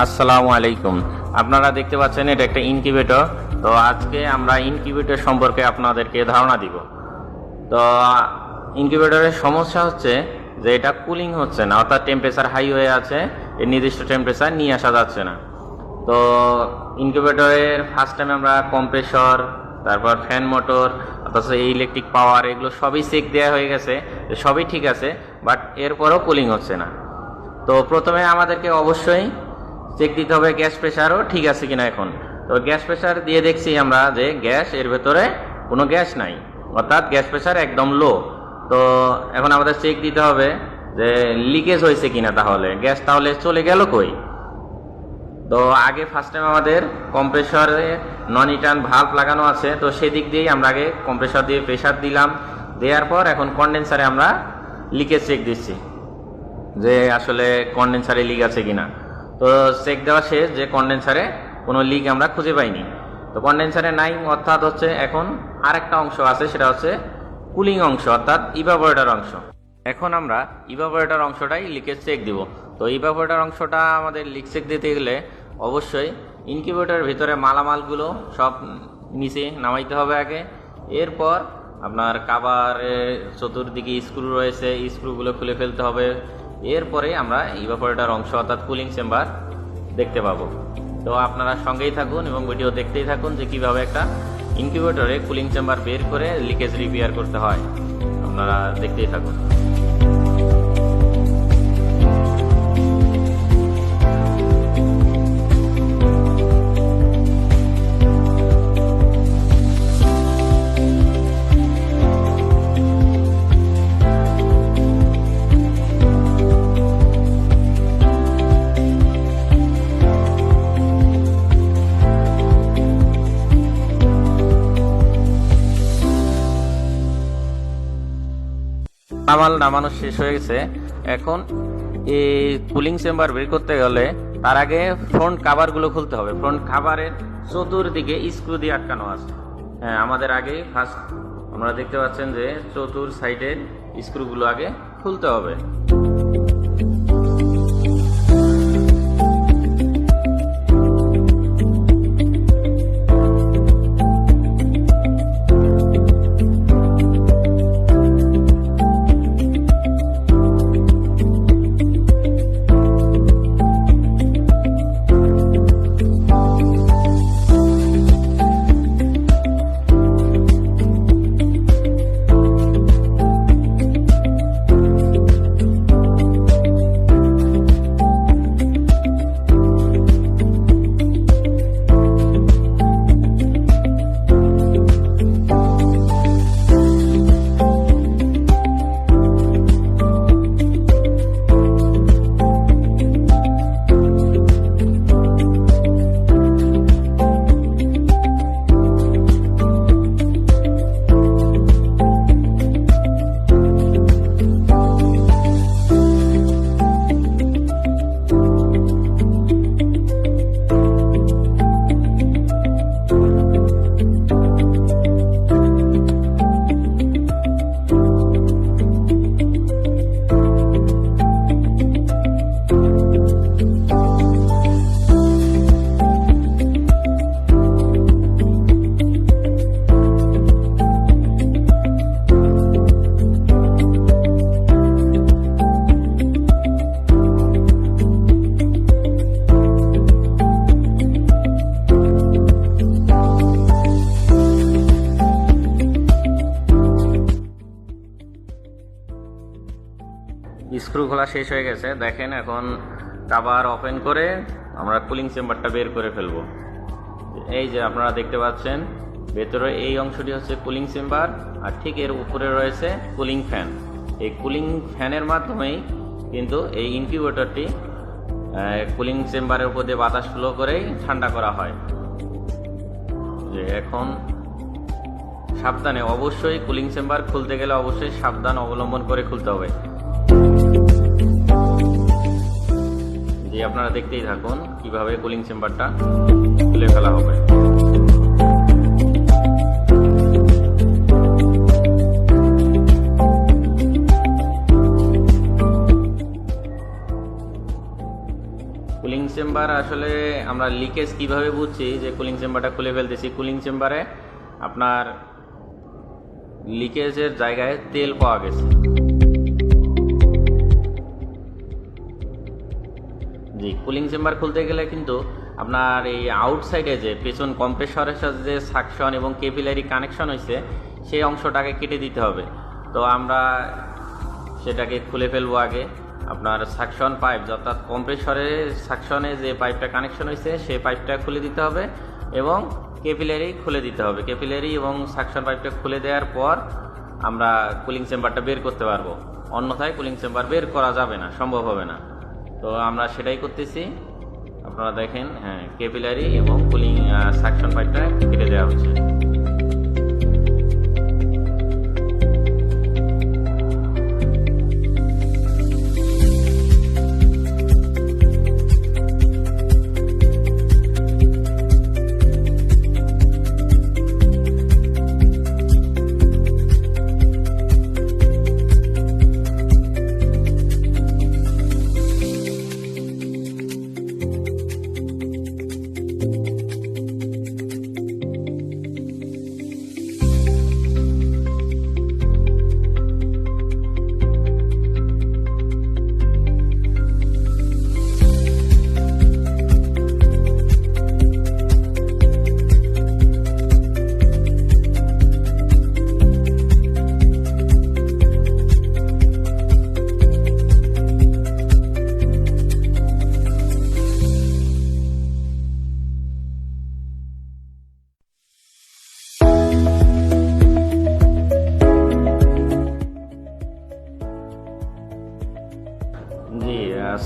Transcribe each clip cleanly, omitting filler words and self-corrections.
আসসালামু আলাইকুম। আপনারা দেখতে পাচ্ছেন এটা একটা ইনকিউবেটর। তো আজকে আমরা ইনকিউবেটর সম্পর্কে আপনাদেরকে ধারণা দিব। তো ইনকিউবেটরের সমস্যা হচ্ছে যে এটা কুলিং হচ্ছে না, অর্থাৎ টেম্পারেচার হাই হয়ে আছে, এর নির্দিষ্ট টেম্পারেচার নিয়ে আসা যাচ্ছে না। তো ইনকিউবেটরের ফার্স্ট টাইম আমরা কম্প্রেসর, তারপর ফ্যান মোটর, অথচ ইলেকট্রিক পাওয়ার, এগুলো সবই চেক দেওয়া হয়ে গেছে, সবই ঠিক আছে, বাট এরপরও কুলিং হচ্ছে না। তো প্রথমে আমাদেরকে অবশ্যই চেক দিতে হবে গ্যাস প্রেশারও ঠিক আছে কিনা। এখন তো গ্যাস প্রেশার দিয়ে দেখছি আমরা যে গ্যাস এর ভেতরে কোনো গ্যাস নাই, অর্থাৎ গ্যাস প্রেশার একদম লো। তো এখন আমাদের চেক দিতে হবে যে লিকেজ হয়েছে কিনা, তাহলে গ্যাস তাহলে চলে গেল কই। তো আগে ফার্স্ট টাইম আমাদের কম্প্রেসরে নন রিটার্ন ভালভ লাগানো আছে, তো সেদিক দিয়েই আমরা আগে কম্প্রেসর দিয়ে প্রেশার দিলাম, দেওয়ার পর এখন কন্ডেন্সারে আমরা লিকেজ চেক দিচ্ছি যে আসলে কন্ডেন্সারে লিক আছে কিনা। তো চেক দেওয়া শেষ যে কন্ডেন্সারে কোনো লিক আমরা খুঁজে পাইনি। তো কন্ডেন্সারে নাই, অর্থাৎ হচ্ছে এখন আরেকটা অংশ আছে, সেটা হচ্ছে কুলিং অংশ, অর্থাৎ ইভাপোরেটর অংশ। এখন আমরা ইভাপোরেটর অংশটাই লিকেজ চেক দিব। তো ইভাপোরেটর অংশটা আমাদের লিক চেক দিতে গেলে অবশ্যই ইনকিউবেটরের ভিতরে মালামালগুলো সব নিচে নামাইতে হবে আগে। এরপর আপনার কাভারের চতুর্দিকে স্ক্রু রয়েছে, স্ক্রুগুলো খুলে ফেলতে হবে। এরপরে আমরা ইভাপোরেটর অংশ অর্থাৎ কুলিং চেম্বার দেখতে পাবো। তো আপনারা সঙ্গেই থাকুন এবং ভিডিও দেখতেই থাকুন যে কিভাবে একটা ইনকিউবেটরে কুলিং চেম্বার বের করে লিকেজ রিপেয়ার করতে হয়। আপনারা দেখতেই থাকুন। মালামাল নামানো শেষ হয়ে গেছে। এখন এই কুলিং চেম্বার বের করতে গেলে তার আগে ফ্রন্ট কাভারগুলো খুলতে হবে। ফ্রন্ট কাভারের চতুর্দিকে স্ক্রু দিয়ে আটকানো আছে। হ্যাঁ, আমাদের আগে ফার্স্ট আপনারা দেখতে পাচ্ছেন যে চতুর সাইডের স্ক্রুগুলো আগে খুলতে হবে। স্ক্রু খোলা শেষ হয়ে গেছে। দেখেন এখন কাভার ওপেন করে আমরা কুলিং চেম্বারটা বের করে ফেলবো। এই যে আপনারা দেখতে পাচ্ছেন ভেতরে এই অংশটি হচ্ছে কুলিং চেম্বার, আর ঠিক এর উপরে রয়েছে কুলিং ফ্যান। এই কুলিং ফ্যানের মাধ্যমেই কিন্তু এই ইনকিউবেটরটি কুলিং চেম্বারের উপর দিয়ে বাতাস ফ্লো করেই ঠান্ডা করা হয়। যে এখন সাবধানে, অবশ্যই কুলিং চেম্বার খুলতে গেলে অবশ্যই সাবধান অবলম্বন করে খুলতে হবে। যে আপনারা দেখতেই থাকুন কিভাবে কুলিং চেম্বারটা খুলে ফেলা হবে। কুলিং চেম্বার আসলে আমরা লিকেজ কিভাবে বুঝছি যে কুলিং চেম্বারটা খুলে ফেলতেছি? কুলিং চেম্বারে আপনার লিকেজের জায়গায় তেল পাওয়া গেছে। জি, কুলিং চেম্বার খুলতে গেলে কিন্তু আপনার এই আউটসাইডে যে পেছন কম্প্রেসরের সাথে যে সাকশন এবং ক্যাপিলারি কানেকশন হয়েছে সেই অংশটাকে কেটে দিতে হবে। তো আমরা সেটাকে খুলে ফেলবো আগে। আপনার সাকশন পাইপ, অর্থাৎ কম্প্রেসরের সাকশনে যে পাইপটা কানেকশন হয়েছে সেই পাইপটা খুলে দিতে হবে এবং ক্যাপিলারি খুলে দিতে হবে। ক্যাপিলারি এবং সাকশন পাইপটা খুলে দেওয়ার পর আমরা কুলিং চেম্বারটা বের করতে পারবো, অন্যথায় কুলিং চেম্বার বের করা যাবে না, সম্ভব হবে না। তো আমরা সেটাই করতেছি। আপনারা দেখেন, হ্যাঁ, ক্যাপিলারি এবং কুলিং সাকশন পাইপটা কেটে দেওয়া হচ্ছে। জি,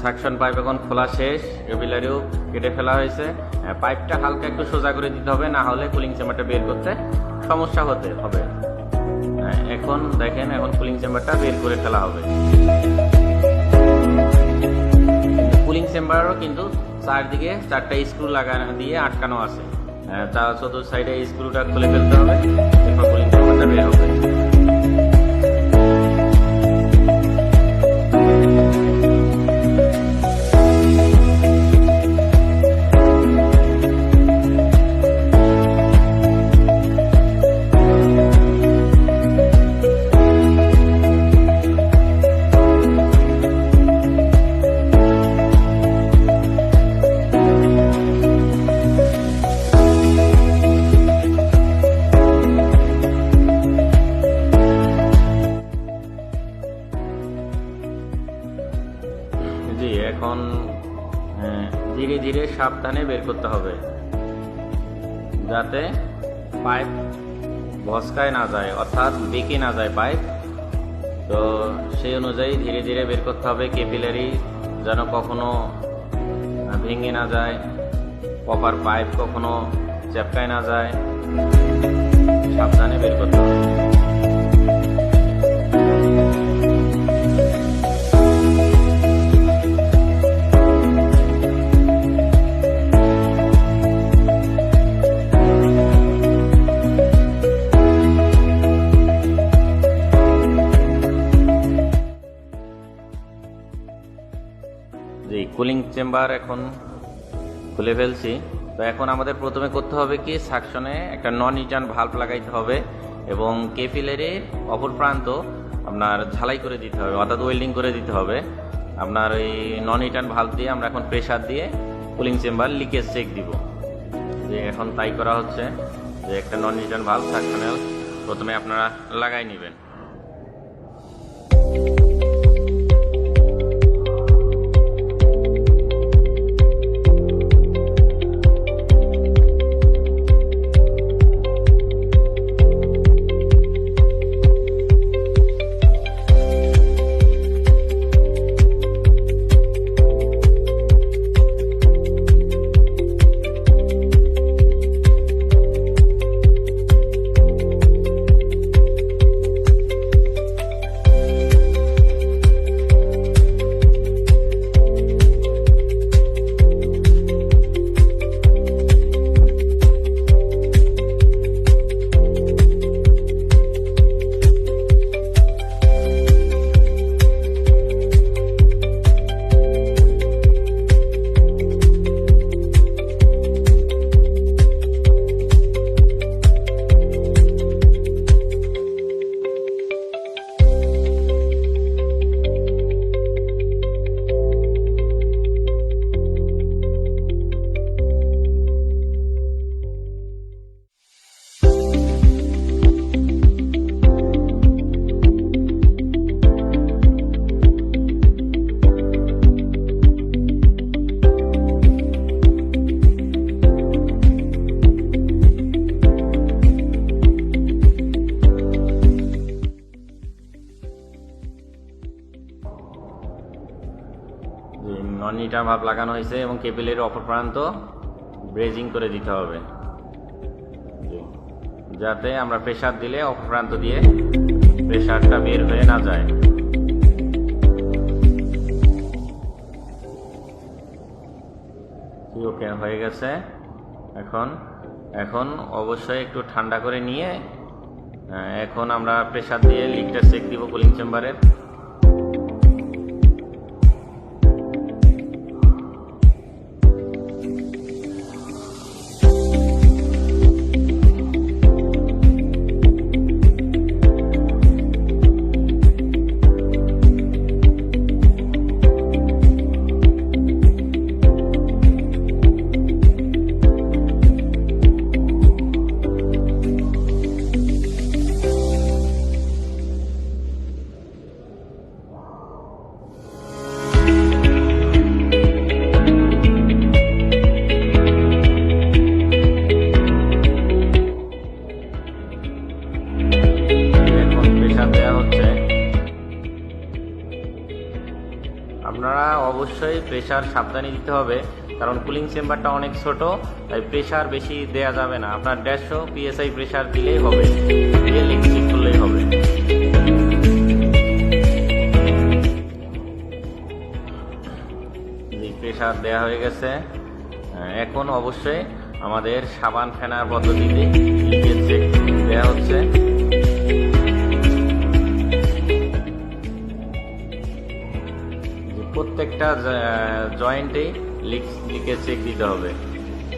সাকশন পাইপ এখন খোলা শেষ, ক্যাপিলারিও কেটে ফেলা হয়েছে। পাইপটা হালকা একটু সোজা করে দিতে হবে, না হলে কুলিং চেম্বারটা বের করতে সমস্যা হতে হবে। এখন দেখেন, এখন কুলিং চেম্বারটা বের করে ফেলা হবে। কুলিং চেম্বারও কিন্তু চারদিকে 4টা স্ক্রু লাগানো দিয়ে আটকানো আছে। চতুর্থ সাইডে স্ক্রুটা খুলে ফেলতে হবে, এরপর কুলিং চেম্বারটা বের হবে। জি, এখন ধীরে ধীরে সাবধানে বের করতে হবে, যাতে পাইপ ভসকায় না যায়, অর্থাৎ বেঁকে না যায় পাইপ। তো সেই অনুযায়ী ধীরে ধীরে বের করতে হবে। ক্যাপিলারি যেন কখনো ভেঙে না যায়, কপার পাইপ কখনো চ্যাপকায় না যায়, সাবধানে বের করতে হবে। জি, কুলিং চেম্বার এখন খুলে ফেলছি। তো এখন আমাদের প্রথমে করতে হবে কি, সাকশনে একটা নন রিটার্ন ভাল্ব লাগাইতে হবে এবং ক্যাপিলারির অপর প্রান্ত আপনার ঝালাই করে দিতে হবে, অর্থাৎ ওয়েল্ডিং করে দিতে হবে। আপনার ওই নন রিটার্ন ভাল্ব দিয়ে আমরা এখন প্রেসার দিয়ে কুলিং চেম্বার লিকেজ চেক দিব। যে এখন তাই করা হচ্ছে, যে একটা নন রিটার্ন ভাল্ব সাকশনে প্রথমে আপনারা লাগাই নেবেন। যে নন হিটার ভাব লাগানো হয়েছে এবং কেবেলের অপর প্রান্ত ব্রেজিং করে দিতে হবে, যাতে আমরা প্রেসার দিলে অপর প্রান্ত দিয়ে প্রেসারটা বের হয়ে না যায়। ওকে, হয়ে গেছে। এখন অবশ্যই একটু ঠান্ডা করে নিয়ে এখন আমরা প্রেসার দিয়ে লিকটা চেক দিব কুলিং চেম্বারের। আপনারা অবশ্যই প্রেসার সাবধানে দিতে হবে, কারণ কুলিং চেম্বারটা অনেক ছোট, তাই প্রেসার বেশি দেয়া যাবে না। আপনার 150 PSI প্রেসার দিলেই হবে, দিয়ে লিক চেক করলেই হবে। প্রেসার দেয়া হয়ে গেছে। এখন অবশ্যই আমাদের সাবান ফেনার পদ্ধতিতে লিকেজ চেক দেওয়া হচ্ছে। প্রত্যেকটা জয়েন্টেই লিকেজ চেক দিতে হবে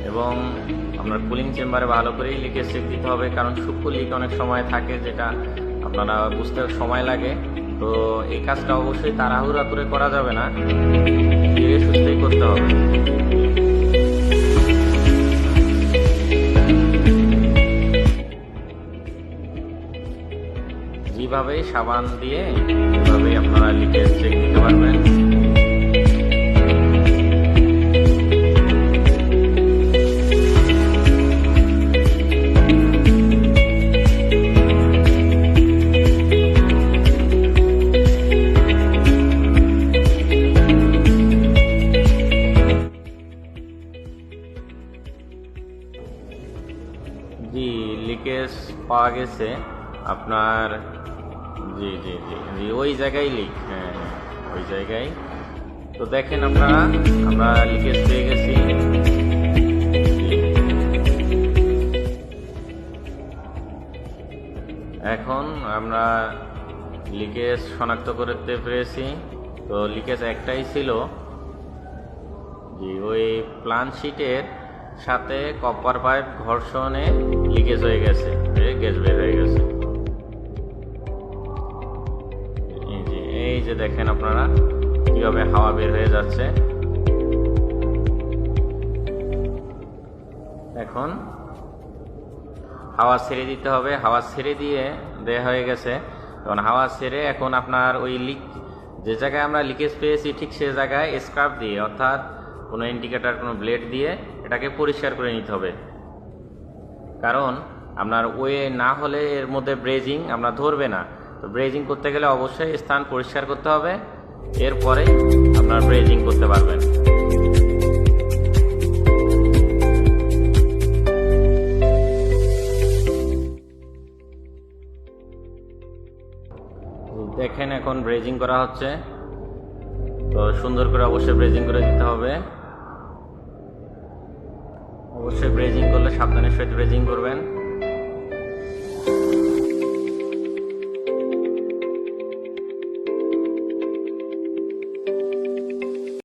এবং আপনার কুলিং চেম্বারে ভালো করেই লিকেজ চেক দিতে হবে, কারণ সূক্ষ্ম লিক অনেক সময় থাকে যেটা আপনারা বুঝতে সময় লাগে। তো এই কাজটা অবশ্যই তাড়াহুড়া করে করা যাবে না, ধীরে সুস্থেই করতে হবে। যেভাবে সাবান দিয়ে এভাবেই আপনারা লিকেজ চেক দিতে পারবেন। জি, লিকেজ পাওয়া গেছে আপনার। জি জি জি জি ওই জায়গায় লিক, হ্যাঁ ওই জায়গায়। তো দেখেন আপনারা, আমরা লিকেজ পেয়ে গেছি। এখন আমরা লিকেজ শনাক্ত করতে পেরেছি। তো লিকেজ একটাই ছিল, জি ওই প্লান শিটের সাথে কপার পাইপ ঘর্ষণে লিকেজ হয়ে গেছে, গ্যাস বের হয়ে গেছে। এই যে দেখেন আপনারা কিভাবে হাওয়া বের হয়ে যাচ্ছে। এখন হাওয়া ছেড়ে দিতে হবে, হাওয়া ছেড়ে দিয়ে দেয়া হয়ে গেছে। এখন হাওয়া ছেড়ে এখন আপনার ওই লিক যে জায়গায় আমরা লিকেজ পেয়েছি ঠিক সে জায়গায় স্ক্রাব দিয়ে, অর্থাৎ কোনো ইন্ডিকেটর কোনো ব্লেড দিয়ে এটাকে পরিষ্কার করে নিতে হবে, কারণ আপনার ওয়ে না হলে এর মধ্যে ব্রেজিং আমরা ধরবে না। তো ব্রেজিং করতে গেলে অবশ্যই স্থান পরিষ্কার করতে হবে, এরপরে আপনার ব্রেজিং করতে পারবেন। দেখেন এখন ব্রেজিং করা হচ্ছে। তো সুন্দর করে অবশ্যই ব্রেজিং করে দিতে হবে। অবশ্যই ব্রেজিং করলে সাবধানের সহিত ব্রেজিং করবেন।